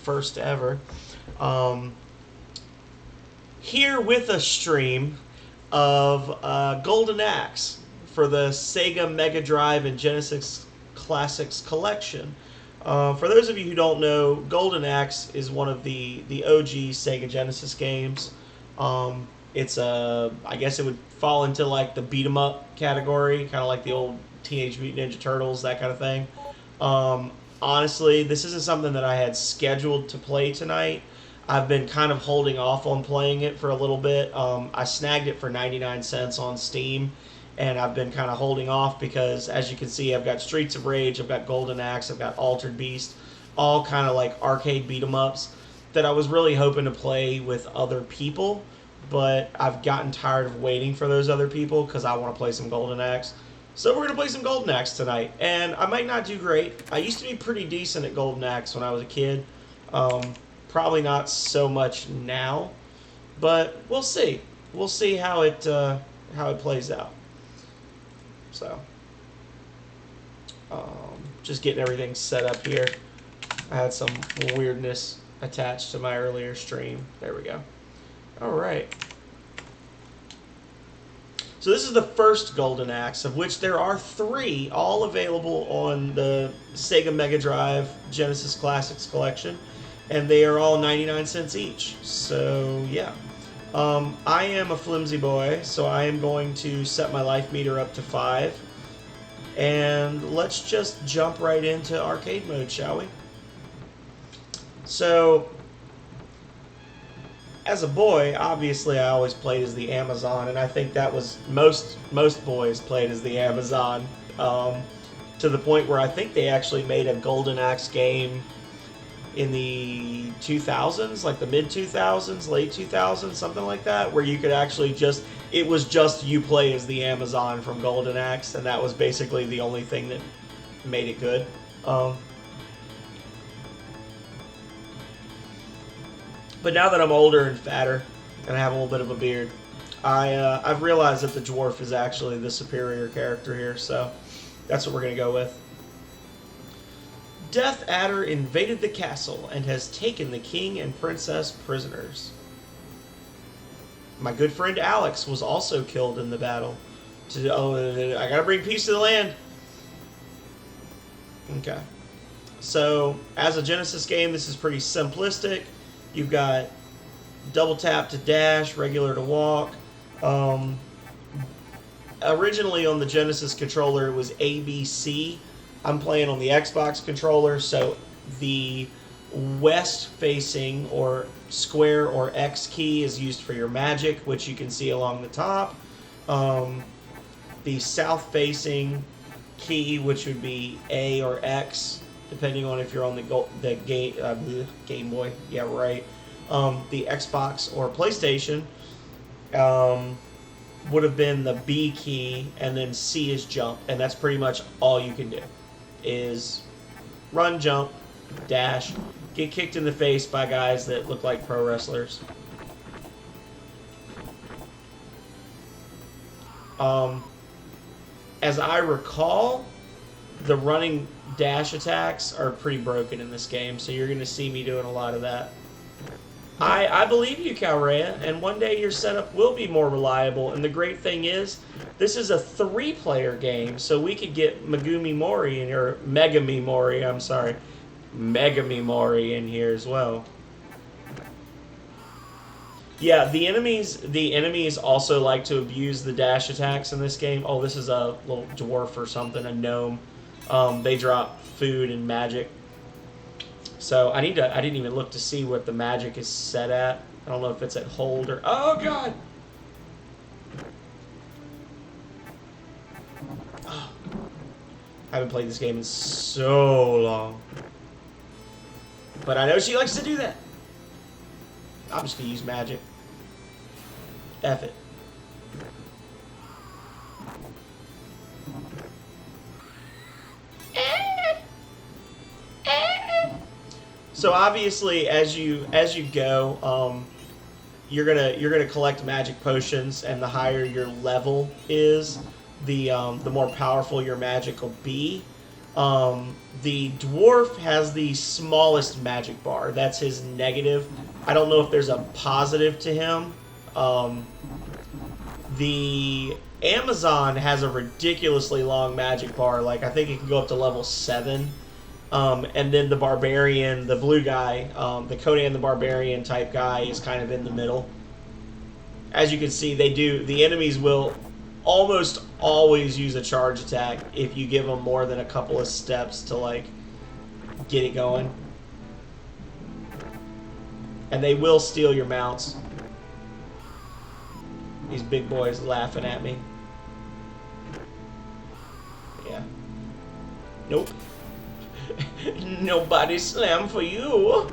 first ever. Here with a stream of Golden Axe for the Sega Mega Drive and Genesis Classics Collection. For those of you who don't know, Golden Axe is one of the OG Sega Genesis games. It's I guess it would fall into like the beat 'em up category, kind of like the old Teenage Mutant Ninja Turtles, that kind of thing. Honestly, this isn't something that I had scheduled to play tonight. I've been kind of holding off on playing it for a little bit. I snagged it for 99 cents on Steam, and I've been kind of holding off because, as you can see, I've got Streets of Rage, I've got Golden Axe, I've got Altered Beast, all kind of like arcade beat 'em ups that I was really hoping to play with other people, but I've gotten tired of waiting for those other people because I want to play some Golden Axe. So we're going to play some Golden Axe tonight, and I might not do great. I used to be pretty decent at Golden Axe when I was a kid. Probably not so much now, but we'll see. We'll see how it plays out. So, just getting everything set up here. I had some weirdness attached to my earlier stream. There we go. All right. So this is the first Golden Axe, of which there are 3, all available on the Sega Mega Drive Genesis Classics Collection, and they are all 99 cents each. So yeah, I am a flimsy boy, so I am going to set my life meter up to 5, and let's just jump right into arcade mode, shall we? So, as a boy, obviously I always played as the Amazon, and I think that was most boys played as the Amazon, to the point where I think they actually made a Golden Axe game in the 2000s, like the mid 2000s, late 2000s, something like that, where you could actually it was just you play as the Amazon from Golden Axe, and that was basically the only thing that made it good. But now that I'm older and fatter, and I have a little bit of a beard, I've realized that the dwarf is actually the superior character here, so that's what we're going to go with. Death Adder invaded the castle and has taken the king and princess prisoners. My good friend Alex was also killed in the battle. I gotta bring peace to the land. Okay. So, as a Genesis game, this is pretty simplistic. You've got double tap to dash, regular to walk. Originally on the Genesis controller, it was ABC. I'm playing on the Xbox controller, so the west-facing or square or X key is used for your magic, which you can see along the top. The south-facing key, which would be A or X, depending on if you're on the Game Boy. Yeah, right. The Xbox or PlayStation would have been the B key, and then C is jump, and that's pretty much all you can do. Is run, jump, dash, get kicked in the face by guys that look like pro wrestlers. As I recall, the running dash attacks are pretty broken in this game, so you're going to see me doing a lot of that. I believe you, Calrea, and one day your setup will be more reliable, and the great thing is, this is a 3-player game, so we could get Megumi Mori in here, Megami Mori, I'm sorry, Megami Mori in here as well. Yeah, the enemies also like to abuse the dash attacks in this game. Oh, this is a little dwarf or something, a gnome. They drop food and magic. So I didn't even look to see what the magic is set at. I don't know if it's at hold or... Oh, God! Oh. I haven't played this game in so long. But I know she likes to do that. I'm just going to use magic. F it. So obviously, as you go, you're gonna collect magic potions, and the higher your level is, the more powerful your magic will be. The dwarf has the smallest magic bar. That's his negative. I don't know if there's a positive to him. The Amazon has a ridiculously long magic bar. Like, I think it can go up to level 7. And then the Barbarian, the blue guy, the Conan the Barbarian type guy is kind of in the middle. As you can see, the enemies will almost always use a charge attack if you give them more than a couple of steps to, like, get it going. And they will steal your mounts. These big boys laughing at me. Yeah. Nope. Nobody slam for you.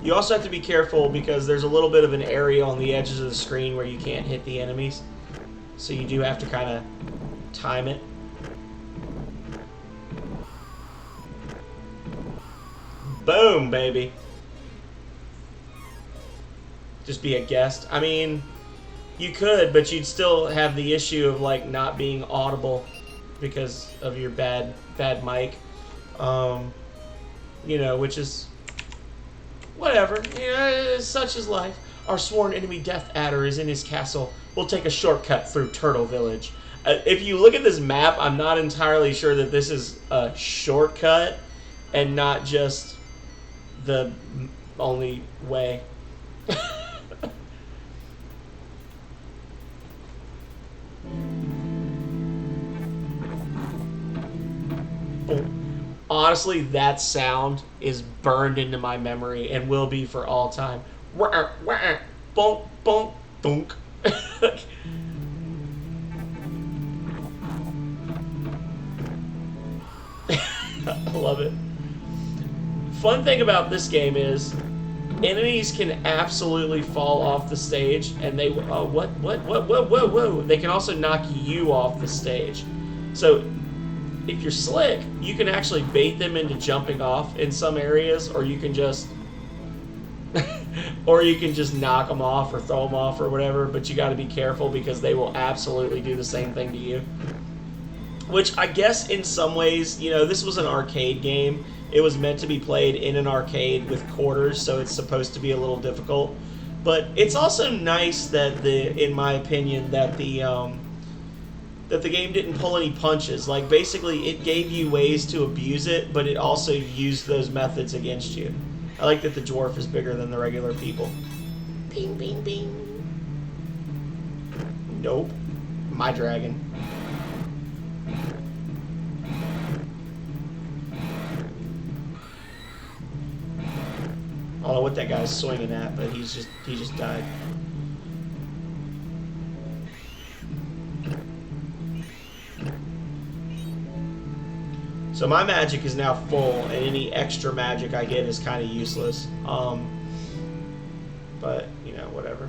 You also have to be careful because there's a little bit of an area on the edges of the screen where you can't hit the enemies. So you do have to kind of time it. Boom, baby. Just be a guest. I mean, you could, but you'd still have the issue of, like, not being audible because of your bad mic. You know, which is whatever. You know, such is life. Our sworn enemy Death Adder is in his castle. We'll take a shortcut through Turtle Village. If you look at this map, I'm not entirely sure that this is a shortcut and not just the only way. Honestly, that sound is burned into my memory and will be for all time. Wah, wah, bonk, bonk, thunk. I love it. Fun thing about this game is enemies can absolutely fall off the stage, and they whoa. They can also knock you off the stage. So if you're slick, you can actually bait them into jumping off in some areas, or you can just knock them off or throw them off or whatever, but you got to be careful because they will absolutely do the same thing to you. Which I guess in some ways, you know, this was an arcade game. It was meant to be played in an arcade with quarters, so it's supposed to be a little difficult. But it's also nice that in my opinion, that the game didn't pull any punches. Like, basically, it gave you ways to abuse it, but it also used those methods against you. I like that the dwarf is bigger than the regular people. Bing, bing, bing. Nope. My dragon. I don't know what that guy's swinging at, but he just died. So my magic is now full, and any extra magic I get is kind of useless. But, you know, whatever.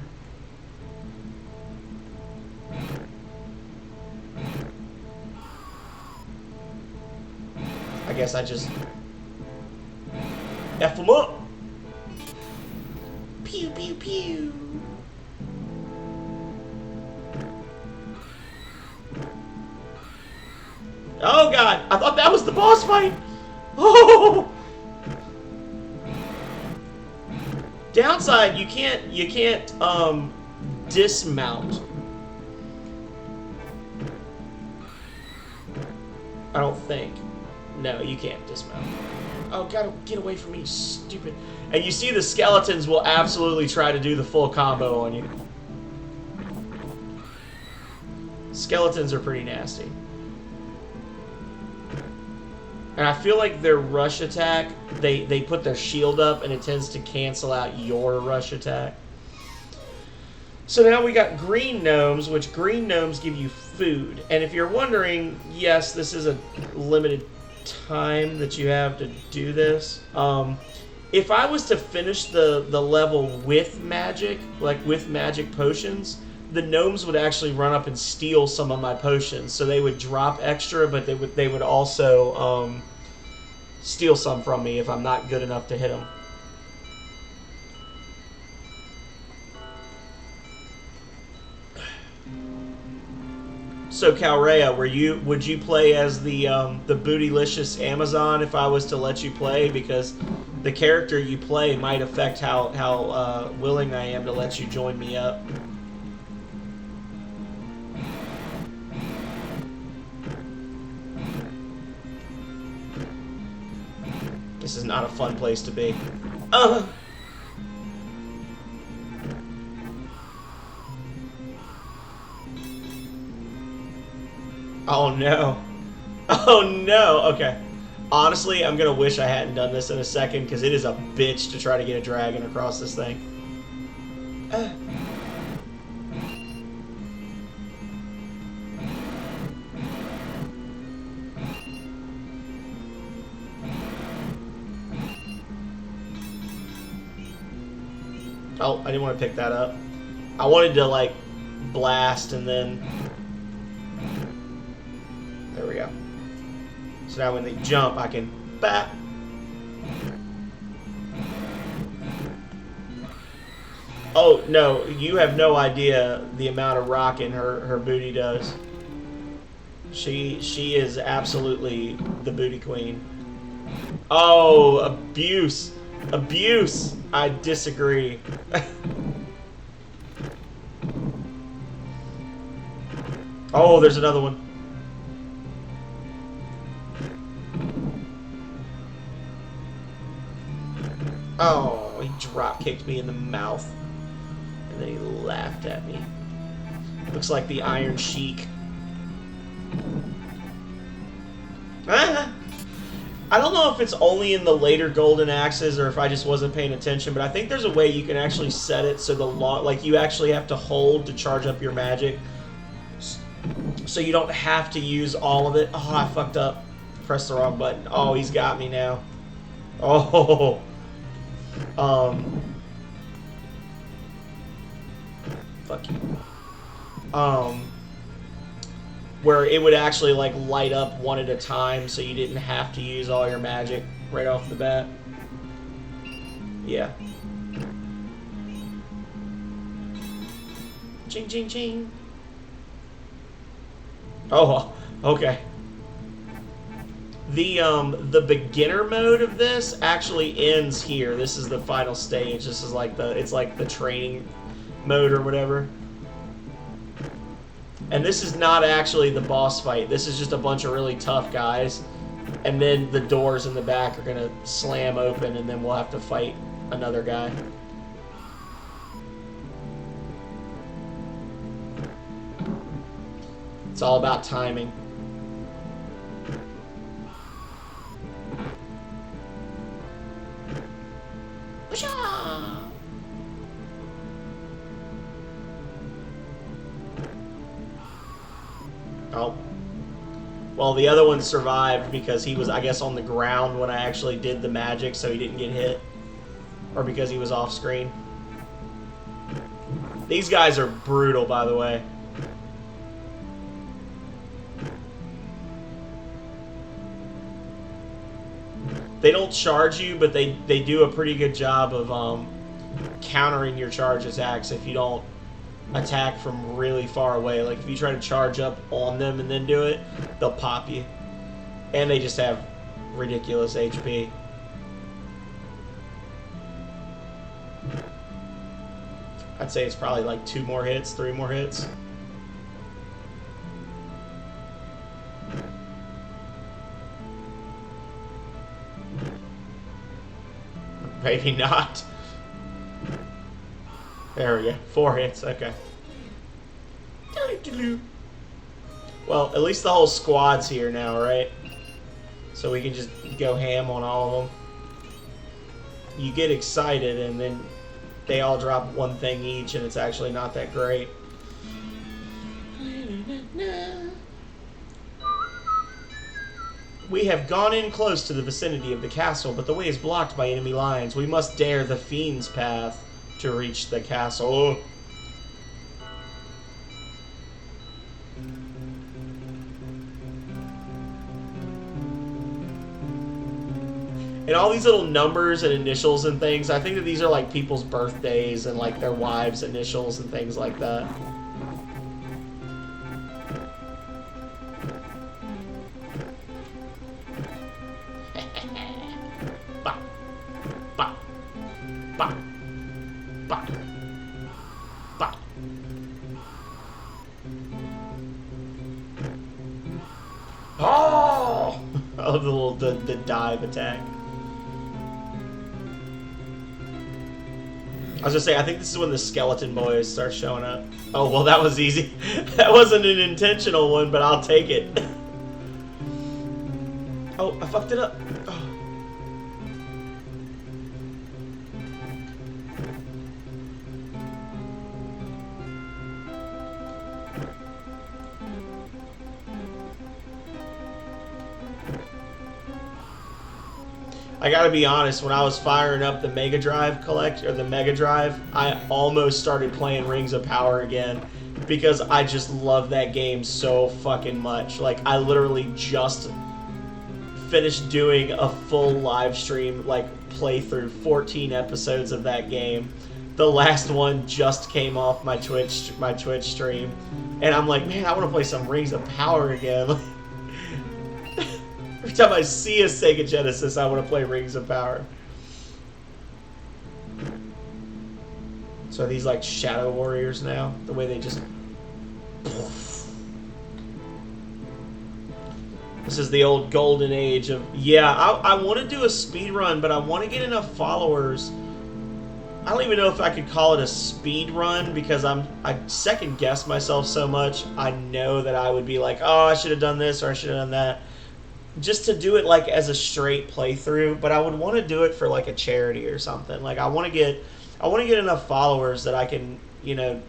I guess I just F them up. Pew, pew, pew. Oh god, I thought that was the boss fight. Oh. Downside, you can't dismount. I don't think. No, you can't dismount. Oh, gotta get away from me, stupid. And you see the skeletons will absolutely try to do the full combo on you. Skeletons are pretty nasty. And I feel like their rush attack, they put their shield up and it tends to cancel out your rush attack. So now we got green gnomes, which green gnomes give you food. And if you're wondering, yes, this is a limited time that you have to do this. If I was to finish the level with magic, like with magic potions, the gnomes would actually run up and steal some of my potions. So they would drop extra, but they would also steal some from me if I'm not good enough to hit them. So Calrea, would you play as the bootylicious Amazon if I was to let you play? Because the character you play might affect how willing I am to let you join me up. This is not a fun place to be. Oh no. Oh no. Okay. Honestly, I'm gonna wish I hadn't done this in a second because it is a bitch to try to get a dragon across this thing. Oh, I didn't want to pick that up. I wanted to, like, blast and then... There we go. So now when they jump, I can... Bat! Oh, no. You have no idea the amount of rocking her booty does. She is absolutely the booty queen. Oh, abuse! Abuse! I disagree. Oh, there's another one. Oh, he drop kicked me in the mouth. And then he laughed at me. Looks like the Iron Sheik. Ah! I don't know if it's only in the later Golden Axes or if I just wasn't paying attention, but I think there's a way you can actually set it so like you actually have to hold to charge up your magic. So you don't have to use all of it. Oh, I fucked up. Pressed the wrong button. Oh, he's got me now. Oh. Fuck you. Where it would actually like light up one at a time so you didn't have to use all your magic right off the bat. Yeah. Ching ching ching. Oh, okay. The beginner mode of this actually ends here. This is the final stage. This is like it's like the training mode or whatever. And this is not actually the boss fight. This is just a bunch of really tough guys. And then the doors in the back are going to slam open and then we'll have to fight another guy. It's all about timing. Oh. Well, the other one survived because he was, I guess, on the ground when I actually did the magic, so he didn't get hit. Or because he was off screen. These guys are brutal, by the way. They don't charge you, but they do a pretty good job of countering your charge attacks if you don't attack from really far away. Like if you try to charge up on them and then do it, they'll pop you. And they just have ridiculous HP. I'd say it's probably like 2 more hits, 3 more hits. Maybe not. There we go. 4 hits. Okay. Well, at least the whole squad's here now, right? So we can just go ham on all of them. You get excited and then they all drop one thing each and it's actually not that great. We have gone in close to the vicinity of the castle, but the way is blocked by enemy lines. We must dare the fiend's path to reach the castle. And all these little numbers and initials and things, I think that these are like people's birthdays and like their wives' initials and things like that. Bah. Bah. Bah. Oh! I love the dive attack. I was gonna say, I think this is when the skeleton boys start showing up. Oh, well, that was easy. That wasn't an intentional one, but I'll take it. Oh, I fucked it up. Oh. I gotta be honest, when I was firing up the Mega Drive collection, or the Mega Drive, I almost started playing Rings of Power again because I just love that game so fucking much. Like, I literally just finished doing a full live stream, like, playthrough, 14 episodes of that game. The last one just came off my Twitch stream, and I'm like, man, I want to play some Rings of Power again. Every time I see a Sega Genesis, I want to play Rings of Power. So are these like Shadow Warriors now? The way they just... This is the old golden age of... Yeah, I want to do a speed run, but I want to get enough followers. I don't even know if I could call it a speed run because I second guess myself so much. I know that I would be like, oh, I should have done this or I should have done that. Just to do it like as a straight playthrough, but I would want to do it for like a charity or something. Like I want to get enough followers that I can, you know,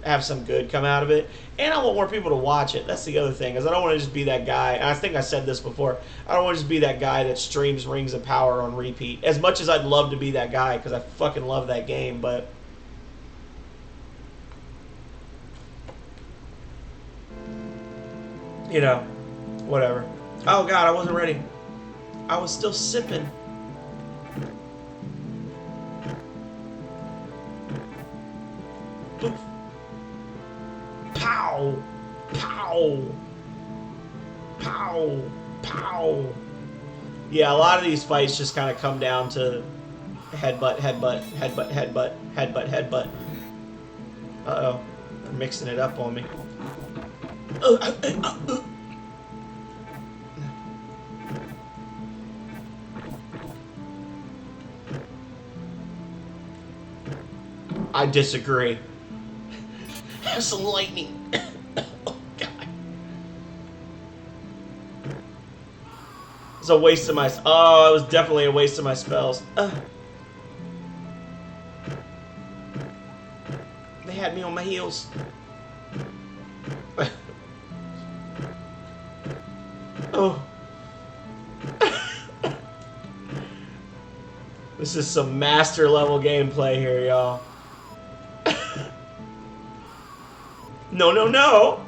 have some good come out of it, and I want more people to watch it. That's the other thing, is I don't want to just be that guy. And I think I said this before. I don't want to just be that guy that streams Rings of Power on repeat. As much as I'd love to be that guy, because I fucking love that game, but you know, whatever. Oh god, I wasn't ready. I was still sipping. Poof. Pow! Pow! Pow! Pow! Yeah, a lot of these fights just kind of come down to headbutt, headbutt, headbutt, headbutt, headbutt, headbutt. Uh-oh. They're mixing it up on me. I disagree. Have some lightning. Oh, God. It was a waste of my... Oh, it was definitely a waste of my spells. They had me on my heels. Oh. This is some master level gameplay here, y'all. No, no, no!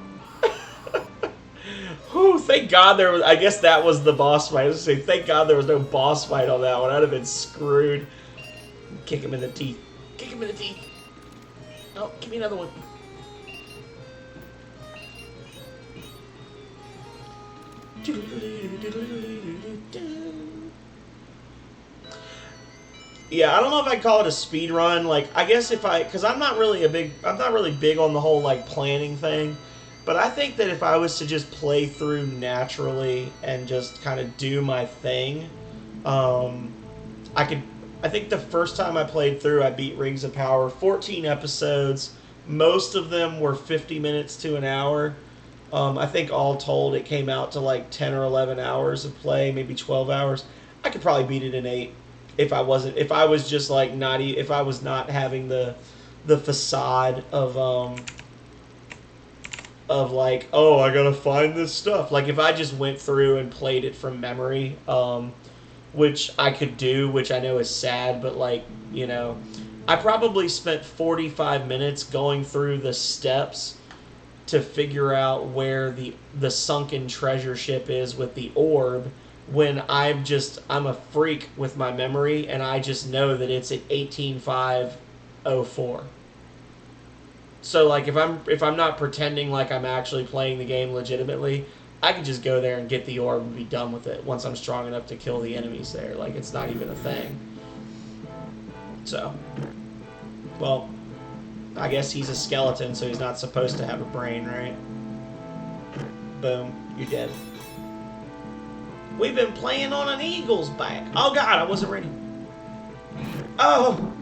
Whew, thank God there was... I guess that was the boss fight. I was going to say, thank God there was no boss fight on that one. I'd have been screwed. Kick him in the teeth. Kick him in the teeth. Oh, give me another one. Yeah, I don't know if I'd call it a speed run. Like, I guess if because I'm not really big on the whole like planning thing. But I think that if I was to just play through naturally and just kind of do my thing, I think the first time I played through, I beat Rings of Power, 14 episodes. Most of them were 50 minutes to an hour. I think all told, it came out to like 10 or 11 hours of play, maybe 12 hours. I could probably beat it in 8. If I was just like if I was not having the facade of like, oh, I gotta find this stuff. Like if I just went through and played it from memory, which I could do, which I know is sad, but like, you know, I probably spent 45 minutes going through the steps to figure out where the sunken treasure ship is with the orb. When I'm a freak with my memory, and I just know that it's at 18.504. So like if I'm not pretending like I'm actually playing the game legitimately, I could just go there and get the orb and be done with it once I'm strong enough to kill the enemies there. Like it's not even a thing. So, well, I guess he's a skeleton, so he's not supposed to have a brain, right? Boom, you're dead. We've been playing on an eagle's back. Oh god, I wasn't ready. Oh!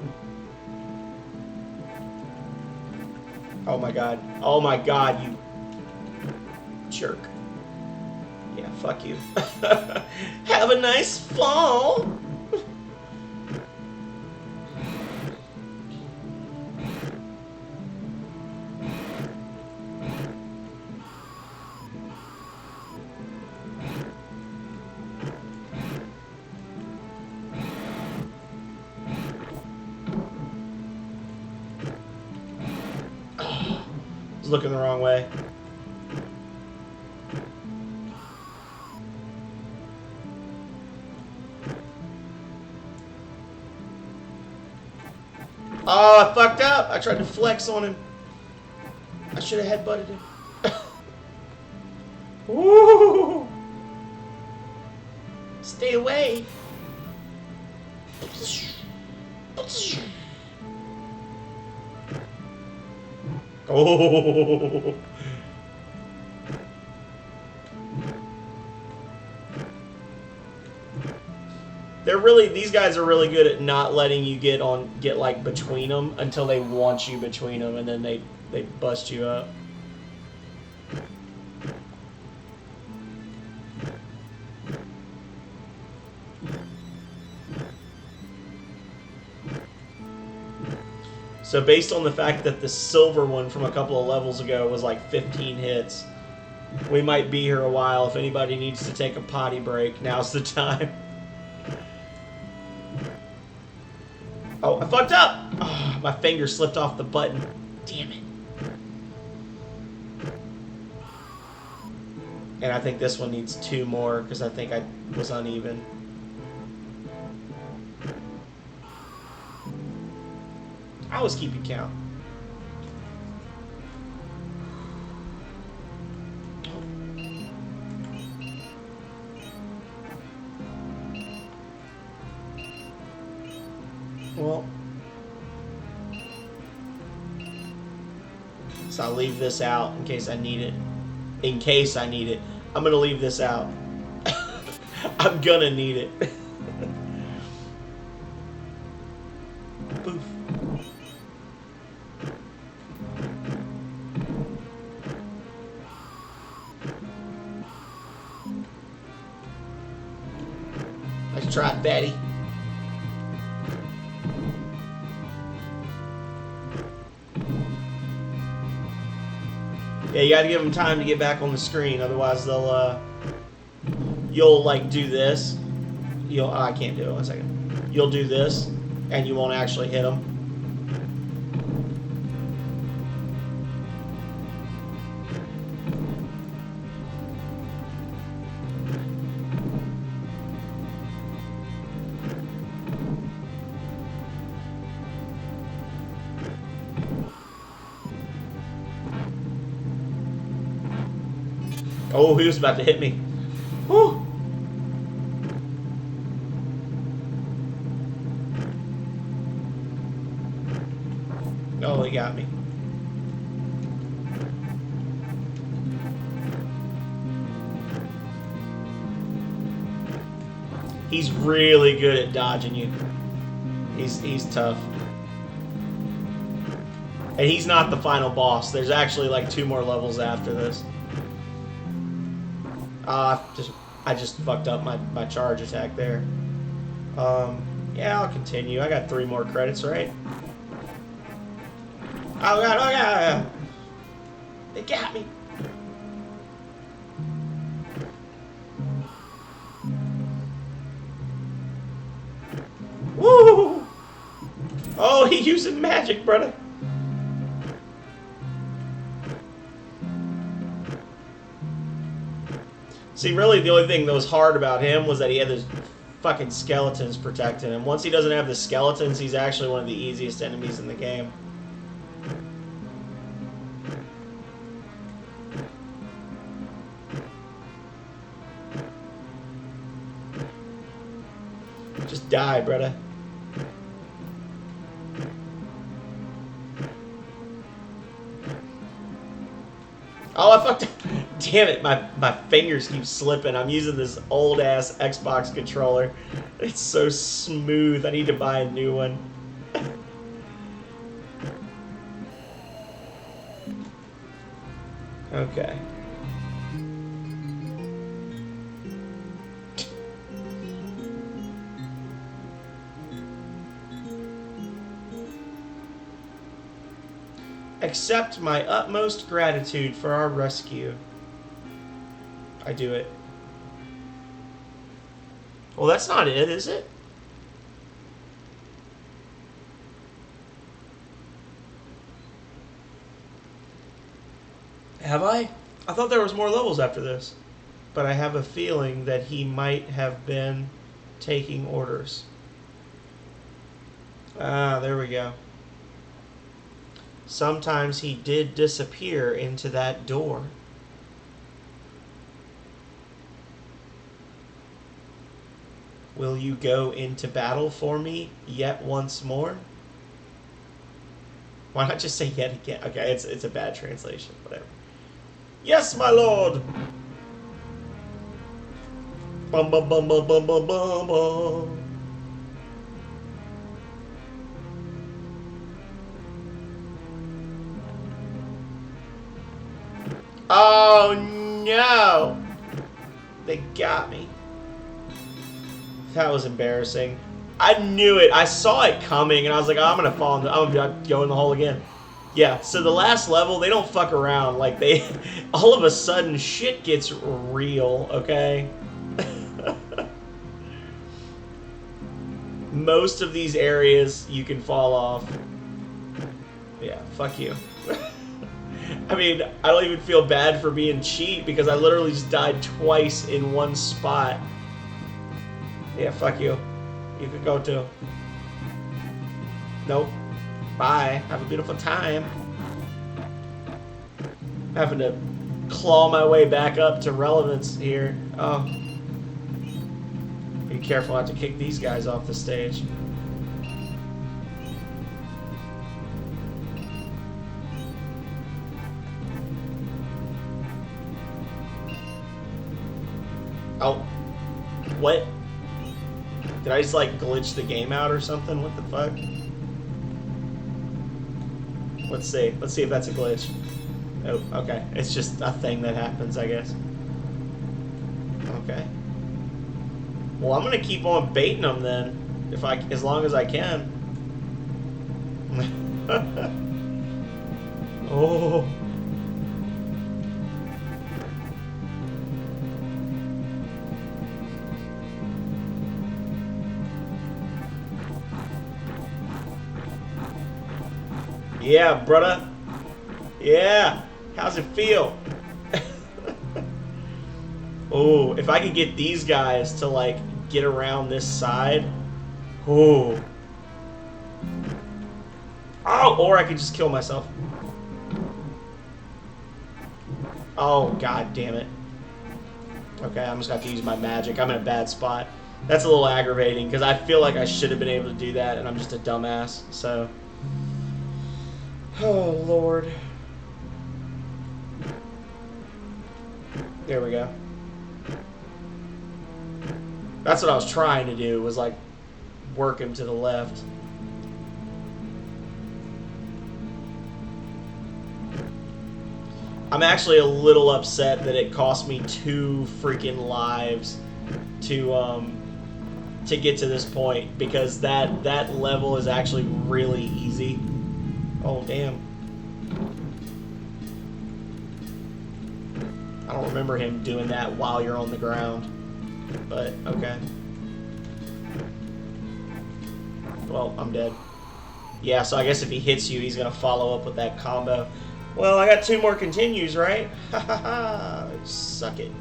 Oh my god. Oh my god, you jerk. Yeah, fuck you. Have a nice fall! Looking the wrong way. Oh, I fucked up. I tried to flex on him. I should have headbutted him. Woo! Stay away. Oh. These guys are really good at not letting you get like between them until they want you between them, and then they bust you up. So based on the fact that the silver one from a couple of levels ago was like 15 hits, we might be here a while. If anybody needs to take a potty break, now's the time. Oh, I fucked up! Oh, my finger slipped off the button. Damn it. And I think this one needs 2 more, because I think I was uneven. I always keep you count. Well, so I'll leave this out in case I need it. In case I need it. I'm gonna leave this out. I'm gonna need it. Poof. Nice try, Betty. Yeah, you gotta give them time to get back on the screen, otherwise they'll, you'll, like, do this. I can't do it, 1 second. You'll do this, and you won't actually hit them. Oh, he was about to hit me. Whew. Oh, he got me. He's really good at dodging you. He's tough. And he's not the final boss. There's actually like 2 more levels after this. I just fucked up my charge attack there. Yeah, I'll continue. I got 3 more credits, right? Oh god, oh god! They got me! Woo! Oh, he using magic, brother! See, really, the only thing that was hard about him was that he had those fucking skeletons protecting him. Once he doesn't have the skeletons, he's actually one of the easiest enemies in the game. Just die, brother. Oh, I fucked up. Damn it, my fingers keep slipping. I'm using this old-ass Xbox controller. It's so smooth. I need to buy a new one. Okay. Accept my utmost gratitude for our rescue. I do it. Well, that's not it, is it? Have I? I thought there was more levels after this. But I have a feeling that he might have been taking orders. Ah, there we go. Sometimes he did disappear into that door. Will you go into battle for me yet once more? Why not just say yet again? Okay, it's a bad translation, whatever. Yes, my lord! Bum bum bum bum bum bum bum bum. Oh no! They got me. That was embarrassing. I knew it. I saw it coming, and I was like, oh, I'm gonna fall. I'm gonna go in the hole again. Yeah. So the last level, they don't fuck around. Like they, all of a sudden, shit gets real. Okay. Most of these areas you can fall off. Yeah. Fuck you. I mean, I don't even feel bad for being cheap because I literally just died twice in one spot. Yeah, fuck you. You could go too. Nope. Bye. Have a beautiful time. Having to claw my way back up to relevance here. Oh. Be careful not to kick these guys off the stage. Oh. What? Did I just like glitch the game out or something? What the fuck? Let's see. Let's see if that's a glitch. Oh, okay. It's just a thing that happens, I guess. Okay. Well, I'm gonna keep on baiting them then, as long as I can. Oh. Yeah, brother. Yeah. How's it feel? Oh, if I could get these guys to, like, get around this side. Oh. Oh, or I could just kill myself. Oh, god damn it. Okay, I'm just going to have to use my magic. I'm in a bad spot. That's a little aggravating, because I feel like I should have been able to do that, and I'm just a dumbass, so... Oh, Lord. There we go. That's what I was trying to do, was like work him to the left. I'm actually a little upset that it cost me 2 freaking lives to get to this point, because that level is actually really easy. Oh, damn. I don't remember him doing that while you're on the ground. But, okay. Well, I'm dead. Yeah, so I guess if he hits you, he's going to follow up with that combo. Well, I got 2 more continues, right? Ha ha ha. Suck it.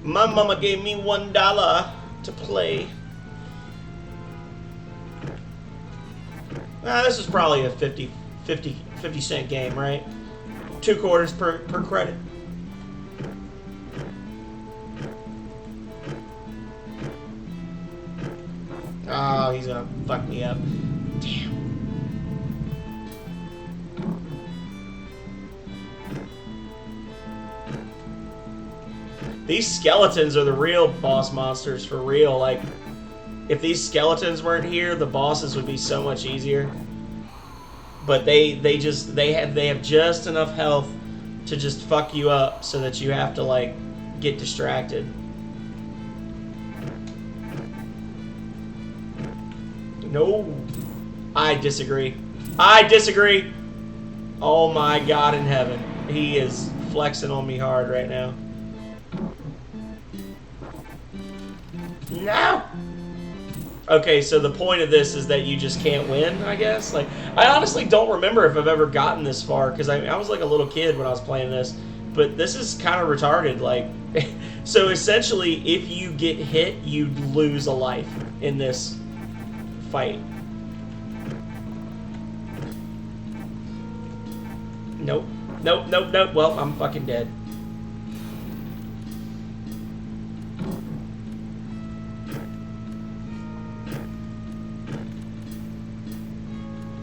My mama gave me $1 to play. This is probably a 50 cent game, right? 2 quarters per credit. Oh, he's gonna fuck me up. Damn. These skeletons are the real boss monsters for real. Like, if these skeletons weren't here, the bosses would be so much easier. But they have just enough health to just fuck you up so that you have to, like, get distracted. No. I disagree. I disagree. Oh my God in heaven. He is flexing on me hard right now. No! Okay, so the point of this is that you just can't win, I guess? Like, I honestly don't remember if I've ever gotten this far, because I was like a little kid when I was playing this. But this is kind of retarded, like... So essentially, if you get hit, you lose a life in this fight. Nope. Nope, nope, nope. Well, I'm fucking dead.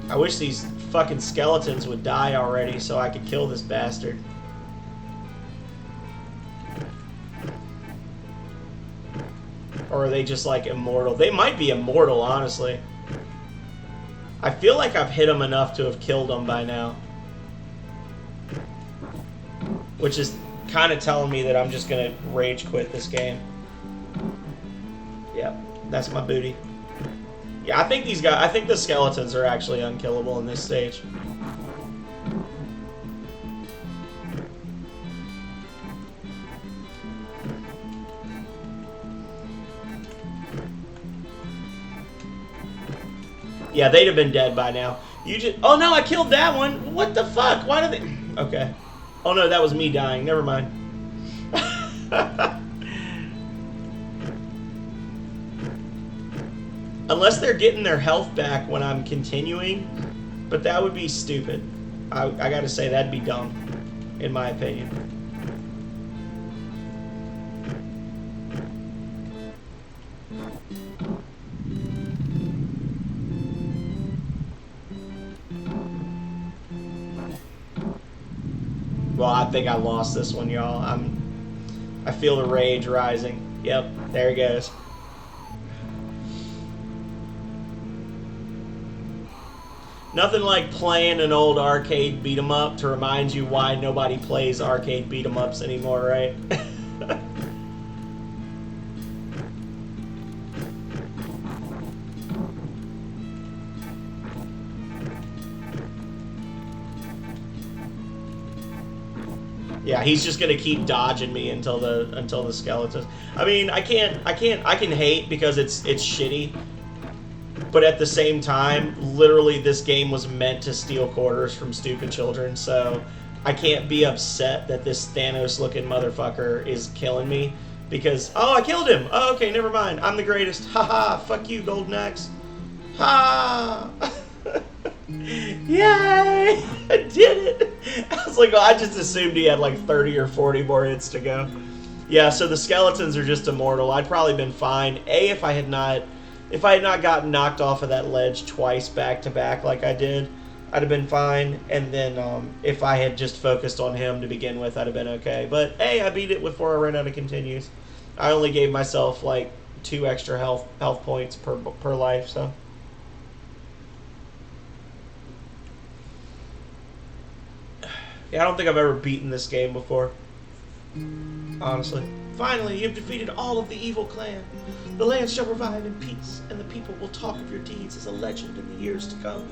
I wish these fucking skeletons would die already so I could kill this bastard. Or are they just, like, immortal? They might be immortal, honestly. I feel like I've hit them enough to have killed them by now. Which is kind of telling me that I'm just going to rage quit this game. Yep, that's my booty. Yeah, I think the skeletons are actually unkillable in this stage. Yeah, they'd have been dead by now. You just... Oh, no, I killed that one. What the fuck? Why did they... Okay. Oh, no, that was me dying. Never mind. Unless they're getting their health back when I'm continuing. But that would be stupid. I gotta say, that'd be dumb. In my opinion. Well, I think I lost this one, y'all. I feel the rage rising. Yep, there he goes. Nothing like playing an old arcade beat-em-up to remind you why nobody plays arcade beat-em-ups anymore, right? Yeah, he's just gonna keep dodging me until the skeletons. I mean, I can hate because it's shitty, but at the same time, literally this game was meant to steal quarters from stupid children, so I can't be upset that this Thanos-looking motherfucker is killing me because I killed him. Oh, okay, never mind. I'm the greatest. Haha, fuck you, Golden Axe. Ha! Yay! I did it! I was like, I just assumed he had like 30 or 40 more hits to go. Yeah, so the skeletons are just immortal. I'd probably been fine. If I had not gotten knocked off of that ledge twice back to back like I did, I'd have been fine. And then if I had just focused on him to begin with, I'd have been okay. But hey, I beat it before I ran out of continues. I only gave myself like 2 extra health points per life, so. Yeah, I don't think I've ever beaten this game before. Honestly. Finally, you've defeated all of the evil clan. The land shall revive in peace, and the people will talk of your deeds as a legend in the years to come.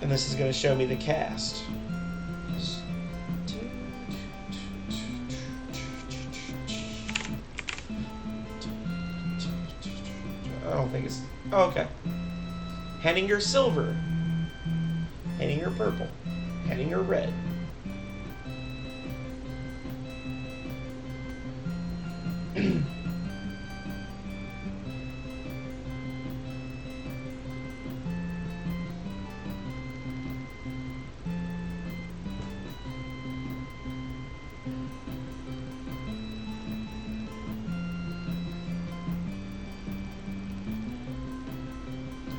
And this is going to show me the cast. I don't think it's... Oh, okay. Henninger Silver, Henninger Purple, Henninger Red.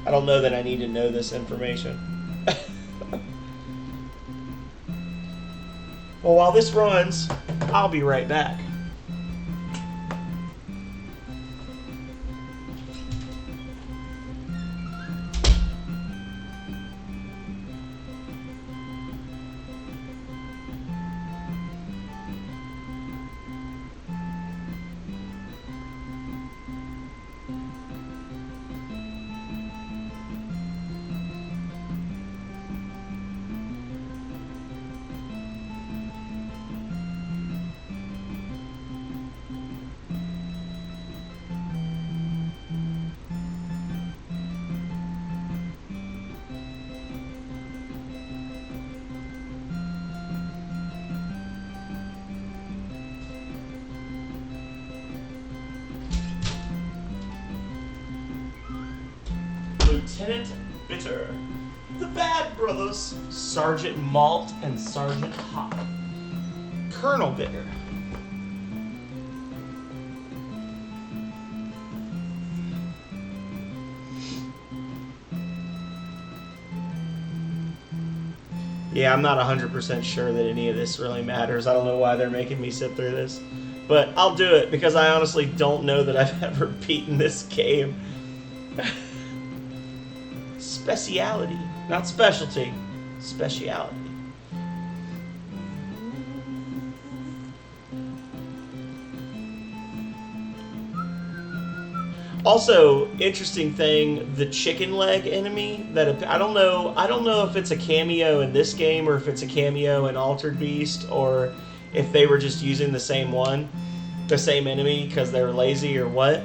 I don't know that I need to know this information. Well, while this runs, I'll be right back. Lieutenant Bitter, the Bad Brothers, Sergeant Malt and Sergeant Hop, Colonel Bitter. Yeah, I'm not 100% sure that any of this really matters. I don't know why they're making me sit through this. But I'll do it because I honestly don't know that I've ever beaten this game. Speciality. Not specialty. Speciality. Also, interesting thing, the chicken leg enemy that I don't know if it's a cameo in this game or if it's a cameo in Altered Beast or if they were just using the same enemy because they were lazy or what.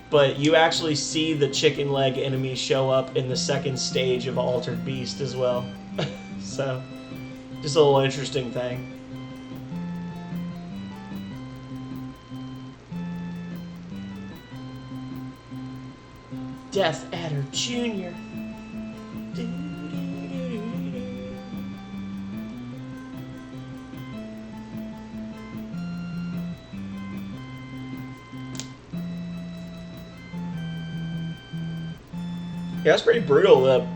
But you actually see the chicken leg enemy show up in the second stage of Altered Beast as well. So, just a little interesting thing. Death Adder Jr. Yeah, that's pretty brutal, the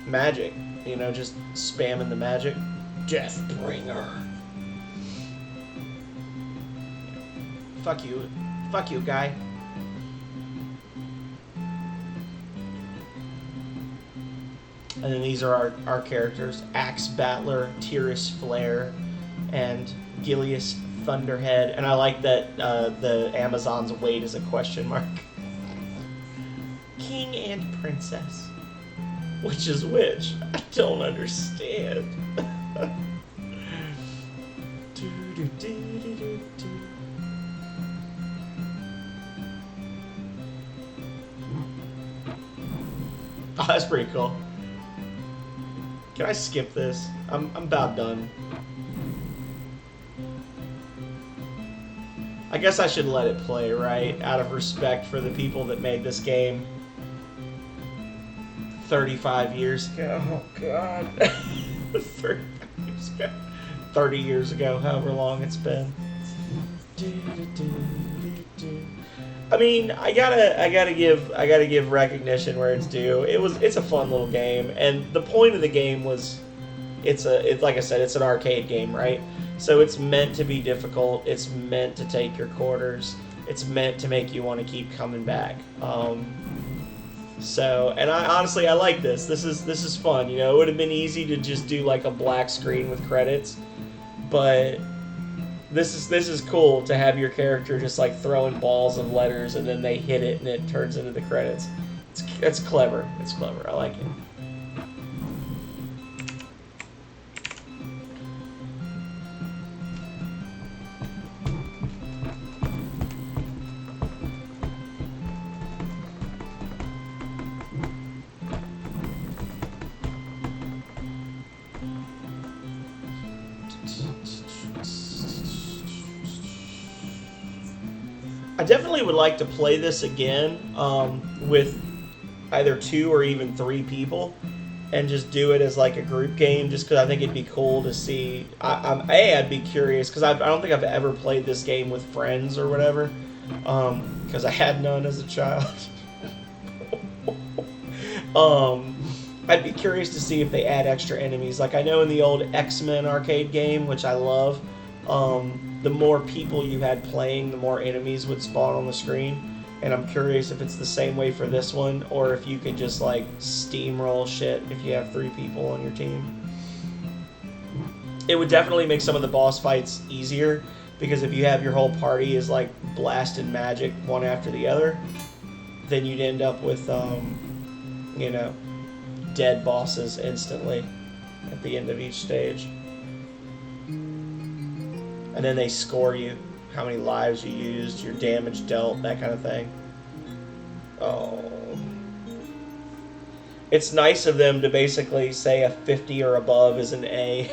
magic. You know, just spamming the magic. Deathbringer. Fuck you. Fuck you, guy. And then these are our characters. Axe Battler, Tyrus Flare, and Gilius Thunderhead. And I like that the Amazon's weight is a question mark. King and Princess. Which is which? I don't understand. Oh, that's pretty cool. Can I skip this? I'm about done. I guess I should let it play, right? Out of respect for the people that made this game 35 years ago. Oh, God. 35 years ago. 30 years ago, however long it's been. I mean, I gotta give recognition where it's due. It's a fun little game, and the point of the game was, it's like I said, it's an arcade game, right? So it's meant to be difficult. It's meant to take your quarters. It's meant to make you want to keep coming back. So, and I like this. This is fun. You know, it would have been easy to just do like a black screen with credits, but this is cool to have your character just like throwing balls of letters and then they hit it and it turns into the credits. It's clever. It's clever. I like it. I definitely would like to play this again with either 2 or even 3 people and just do it as like a group game just because I think it'd be cool to see. I'd be curious because I don't think I've ever played this game with friends or whatever because I had none as a child. I'd be curious to see if they add extra enemies. Like I know in the old X-Men arcade game, which I love, the more people you had playing, the more enemies would spawn on the screen. And I'm curious if it's the same way for this one, or if you can just like steamroll shit if you have 3 people on your team. It would definitely make some of the boss fights easier, because if you have your whole party is like blasting magic one after the other, then you'd end up with, you know, dead bosses instantly at the end of each stage. And then they score you, how many lives you used, your damage dealt, that kind of thing. Oh. It's nice of them to basically say a 50 or above is an A.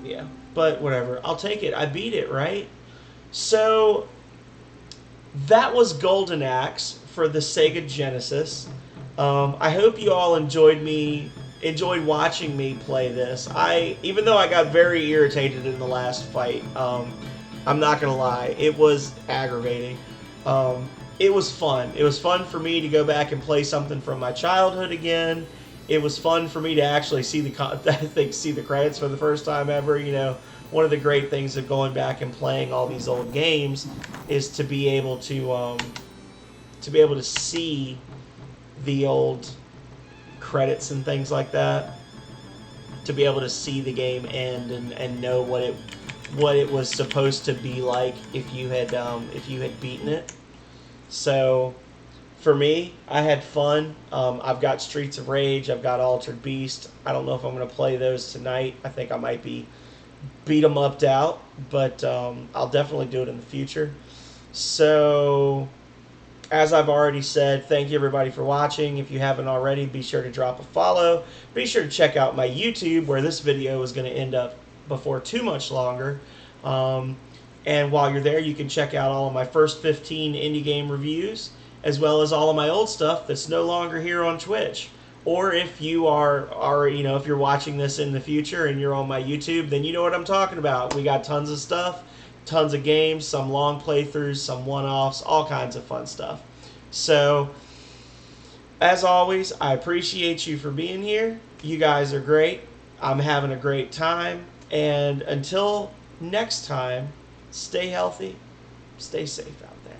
Yeah, but whatever. I'll take it. I beat it, right? So that was Golden Axe for the Sega Genesis. I hope you all enjoyed watching me play this. Even though I got very irritated in the last fight, I'm not gonna lie, it was aggravating. It was fun. It was fun for me to go back and play something from my childhood again. It was fun for me to actually see the credits for the first time ever. You know, one of the great things of going back and playing all these old games is to be able to see the old credits and things like that. To be able to see the game end and know what it was supposed to be like if you had beaten it. So for me, I had fun. I've got Streets of Rage. I've got Altered Beast. I don't know if I'm going to play those tonight. I think I might be beat 'em upped out, but I'll definitely do it in the future. So, as I've already said, thank you everybody for watching. If you haven't already, be sure to drop a follow. Be sure to check out my YouTube, where this video is going to end up before too much longer. And while you're there, you can check out all of my first 15 indie game reviews, as well as all of my old stuff that's no longer here on Twitch. Or if you if you're watching this in the future and you're on my YouTube, then you know what I'm talking about. We got tons of stuff, tons of games, some long playthroughs, some one-offs, all kinds of fun stuff. So, as always, I appreciate you for being here. You guys are great. I'm having a great time. And until next time, stay healthy, stay safe out there.